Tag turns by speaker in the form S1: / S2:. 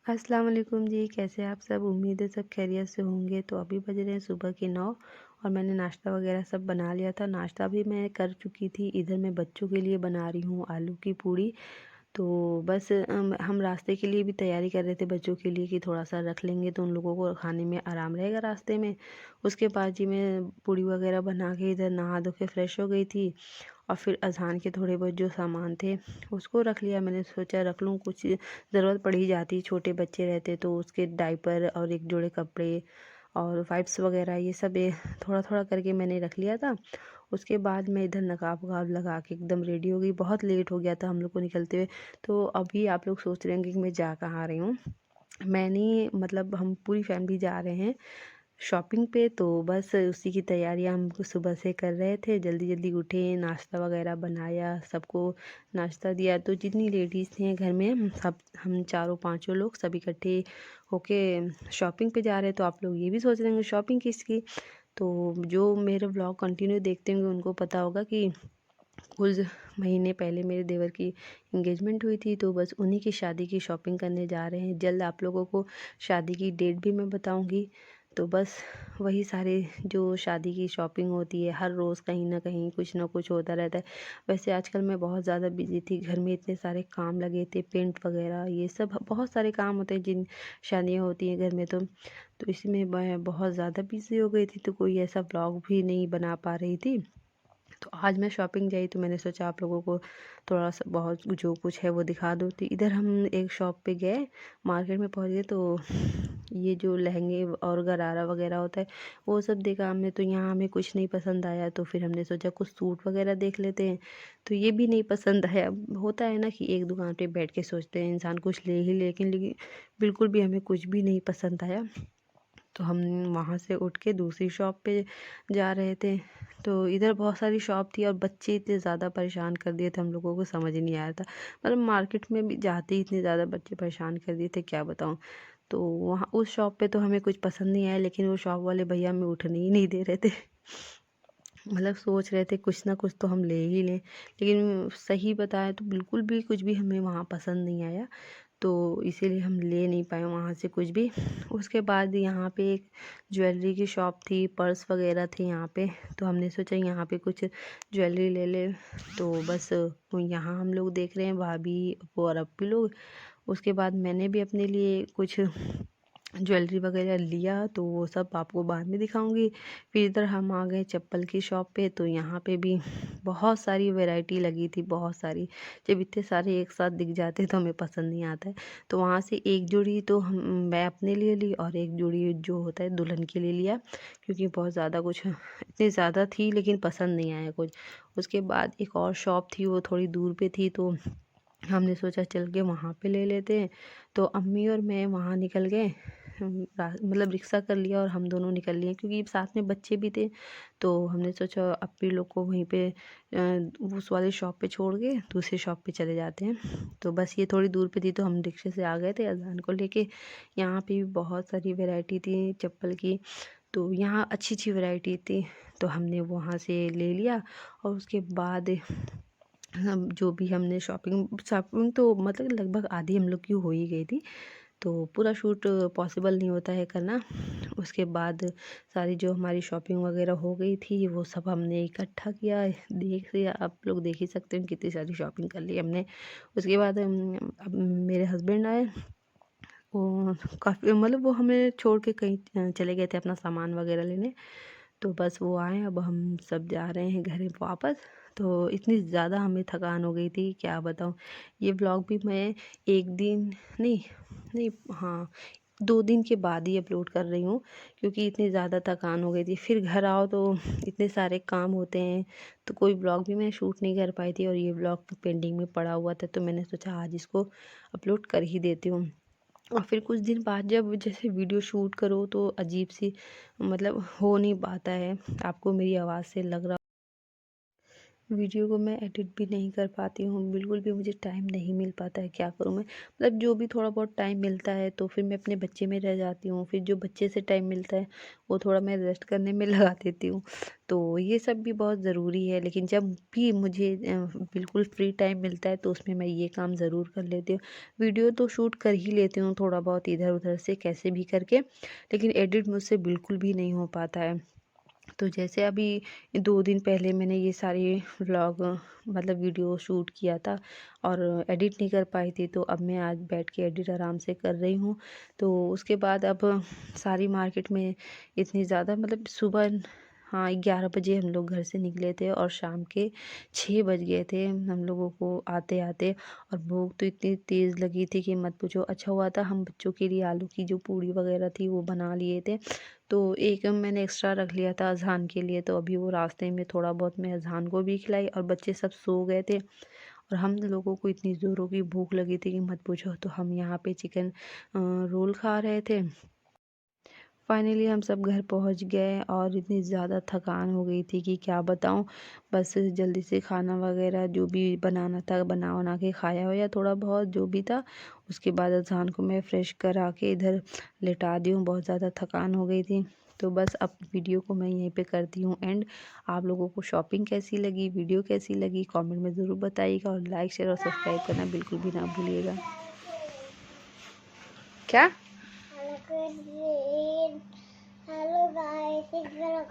S1: अस्सलाम वालेकुम जी, कैसे हैं आप सब? उम्मीद है सब खैरियत से होंगे। तो अभी बज रहे हैं सुबह के 9 और मैंने नाश्ता वगैरह सब बना लिया था। नाश्ता भी मैं कर चुकी थी। इधर मैं बच्चों के लिए बना रही हूँ आलू की पूड़ी। तो बस हम रास्ते के लिए भी तैयारी कर रहे थे बच्चों के लिए कि थोड़ा-सा रख लेंगे तो उन लोगों को खाने में आराम रहेगा रास्ते में। उसके बाद जी मैं पूड़ी वगैरह बना के इधर नहा धो के फ्रेश हो गई थी और फिर अज़ान के थोड़े बहुत जो सामान थे उसको रख लिया। मैंने सोचा रख लूँ, कुछ ज़रूरत पड़ ही जाती, छोटे बच्चे रहते तो उसके डायपर और एक जोड़े कपड़े और वाइप्स वगैरह ये सब थोड़ा-थोड़ा करके मैंने रख लिया था। उसके बाद मैं इधर नकाब-वकाब लगा के एकदम रेडी हो गई। बहुत लेट हो गया था हम लोग को निकलते हुए। तो अभी आप लोग सोच रहे होंगे कि मैं जा कहाँ रही हूँ। मैं नहीं, मतलब हम पूरी फैमिली जा रहे हैं शॉपिंग पे। तो बस उसी की तैयारियां हम सुबह से कर रहे थे। जल्दी जल्दी उठे, नाश्ता वगैरह बनाया, सबको नाश्ता दिया। तो जितनी लेडीज़ थी घर में हम चारों पांचों लोग सब इकट्ठे होके शॉपिंग पे जा रहे हैं। तो आप लोग ये भी सोच रहे होंगे शॉपिंग किसकी। तो जो मेरे ब्लॉग कंटिन्यू देखते होंगे उनको पता होगा कि कुछ महीने पहले मेरे देवर की एंगेजमेंट हुई थी। तो बस उन्हीं की शादी की शॉपिंग करने जा रहे हैं। जल्द आप लोगों को शादी की डेट भी मैं बताऊंगी। तो बस वही सारे जो शादी की शॉपिंग होती है, हर रोज़ कहीं ना कहीं कुछ ना कुछ होता रहता है। वैसे आजकल मैं बहुत ज़्यादा बिजी थी, घर में इतने सारे काम लगे थे, पेंट वगैरह ये सब बहुत सारे काम होते हैं जिन शादियाँ होती हैं घर में। तो इसमें मैं बहुत ज़्यादा बिजी हो गई थी, तो कोई ऐसा ब्लॉग भी नहीं बना पा रही थी। तो आज मैं शॉपिंग गई तो मैंने सोचा आप लोगों को थोड़ा सा बहुत जो कुछ है वो दिखा दूँ। तो इधर हम एक शॉप पे गए, मार्केट में पहुंच गए। तो ये जो लहंगे और गरारा वगैरह होता है वो सब देखा हमने। तो यहाँ हमें कुछ नहीं पसंद आया, तो फिर हमने सोचा कुछ सूट वगैरह देख लेते हैं। तो ये भी नहीं पसंद आया। होता है ना कि एक दुकान पे बैठ के सोचते हैं इंसान कुछ ले ही, लेकिन बिल्कुल भी हमें कुछ भी नहीं पसंद आया। तो हम वहाँ से उठ के दूसरी शॉप पे जा रहे थे। तो इधर बहुत सारी शॉप थी और बच्चे इतने ज़्यादा परेशान कर दिए थे, हम लोगों को समझ ही नहीं आया था। मतलब मार्केट में भी जाते ही इतने ज़्यादा बच्चे परेशान कर दिए थे, क्या बताऊँ। तो वहाँ उस शॉप पे तो हमें कुछ पसंद नहीं आया, लेकिन वो शॉप वाले भैया हमें उठने ही नहीं दे रहे थे। मतलब सोच रहे थे कुछ ना कुछ तो हम ले ही लें, लेकिन सही बताएं तो बिल्कुल भी कुछ भी हमें वहाँ पसंद नहीं आया। तो इसीलिए हम ले नहीं पाए वहाँ से कुछ भी। उसके बाद यहाँ पे एक ज्वेलरी की शॉप थी, पर्स वगैरह थे यहाँ पे। तो हमने सोचा यहाँ पे कुछ ज्वेलरी ले ले। तो बस यहाँ हम लोग देख रहे हैं, भाभी और अप्पी लोग। उसके बाद मैंने भी अपने लिए कुछ ज्वेलरी वगैरह लिया, तो वो सब आपको बाद में दिखाऊंगी। फिर इधर हम आ गए चप्पल की शॉप पे। तो यहाँ पे भी बहुत सारी वैरायटी लगी थी, बहुत सारी। जब इतने सारे एक साथ दिख जाते हैं तो हमें पसंद नहीं आता है। तो वहाँ से एक जोड़ी तो हम मैं अपने लिए ली और एक जोड़ी जो होता है दुल्हन के लिए लिया, क्योंकि बहुत ज़्यादा कुछ इतनी ज़्यादा थी लेकिन पसंद नहीं आया कुछ। उसके बाद एक और शॉप थी, वो थोड़ी दूर पे थी, तो हमने सोचा चल के वहाँ पे ले लेते हैं। तो अम्मी और मैं वहाँ निकल गए। मतलब रिक्शा कर लिया और हम दोनों निकल लिए, क्योंकि साथ में बच्चे भी थे। तो हमने सोचा अप्पी लोग को वहीं पे उस वाले शॉप पे छोड़ के दूसरी शॉप पे चले जाते हैं। तो बस ये थोड़ी दूर पे थी, तो हम रिक्शे से आ गए थे अजान को लेके। यहाँ पे भी बहुत सारी वैरायटी थी चप्पल की। तो यहाँ अच्छी अच्छी वैरायटी थी, तो हमने वहाँ से ले लिया। और उसके बाद हम जो भी हमने शॉपिंग शॉपिंग तो मतलब लगभग आधी हम लोग की हो ही गई थी। तो पूरा शूट पॉसिबल नहीं होता है करना। उसके बाद सारी जो हमारी शॉपिंग वगैरह हो गई थी वो सब हमने इकट्ठा किया। देख लिया, आप लोग देख ही सकते हैं कितनी सारी शॉपिंग कर ली हमने। उसके बाद अब मेरे हस्बैंड आए। वो काफ़ी, मतलब वो हमें छोड़ के कहीं चले गए थे अपना सामान वगैरह लेने। तो बस वो आए, अब हम सब जा रहे हैं घर वापस। तो इतनी ज़्यादा हमें थकान हो गई थी, क्या बताऊँ। ये व्लॉग भी मैं एक दिन नहीं, नहीं, हाँ, 2 दिन के बाद ही अपलोड कर रही हूँ, क्योंकि इतनी ज़्यादा थकान हो गई थी। फिर घर आओ तो इतने सारे काम होते हैं, तो कोई ब्लॉग भी मैं शूट नहीं कर पाई थी। और ये ब्लॉग पेंडिंग में पड़ा हुआ था, तो मैंने सोचा आज इसको अपलोड कर ही देती हूँ। और फिर कुछ दिन बाद जब जैसे वीडियो शूट करो तो अजीब सी, मतलब हो नहीं पाता है। आपको मेरी आवाज़ से लग रहा वीडियो को मैं एडिट भी नहीं कर पाती हूँ, बिल्कुल भी मुझे टाइम नहीं मिल पाता है, क्या करूँ मैं? मतलब जो भी थोड़ा बहुत टाइम मिलता है तो फिर मैं अपने बच्चे में रह जाती हूँ, फिर जो बच्चे से टाइम मिलता है वो थोड़ा मैं रेस्ट करने में लगा देती हूँ। तो ये सब भी बहुत ज़रूरी है, लेकिन जब भी मुझे बिल्कुल फ्री टाइम मिलता है तो उसमें मैं ये काम ज़रूर कर लेती हूँ। वीडियो तो शूट कर ही लेती हूँ थोड़ा बहुत इधर-उधर से कैसे भी करके, लेकिन एडिट मुझसे बिल्कुल भी नहीं हो पाता है। तो जैसे अभी 2 दिन पहले मैंने ये सारे व्लॉग मतलब वीडियो शूट किया था और एडिट नहीं कर पाई थी, तो अब मैं आज बैठ के एडिट आराम से कर रही हूँ। तो उसके बाद अब सारी मार्केट में इतनी ज़्यादा मतलब सुबह, हाँ, 11 बजे हम लोग घर से निकले थे और शाम के 6 बज गए थे हम लोगों को आते-आते, और भूख तो इतनी तेज़ लगी थी कि मत पूछो। अच्छा हुआ था हम बच्चों के लिए आलू की जो पूड़ी वग़ैरह थी वो बना लिए थे, तो एक मैंने एक्स्ट्रा रख लिया था अज़ान के लिए, तो अभी वो रास्ते में थोड़ा बहुत मैं अज़ान को भी खिलाई और बच्चे सब सो गए थे और हम लोगों को इतनी ज़ोरों की भूख लगी थी कि मत पूछो। तो हम यहाँ पे चिकन रोल खा रहे थे। फाइनली हम सब घर पहुंच गए और इतनी ज़्यादा थकान हो गई थी कि क्या बताऊं। बस जल्दी से खाना वगैरह जो भी बनाना था बना बना के खाया हो या थोड़ा बहुत जो भी था। उसके बाद अज़ान को मैं फ़्रेश करा के इधर लेटा दी हूँ, बहुत ज़्यादा थकान हो गई थी। तो बस अब वीडियो को मैं यहीं पे करती हूँ एंड। आप लोगों को शॉपिंग कैसी लगी, वीडियो कैसी लगी, कमेंट में ज़रूर बताइएगा और लाइक शेयर और सब्सक्राइब करना बिल्कुल भी ना भूलिएगा। क्या?
S2: Hello guys, it's gonna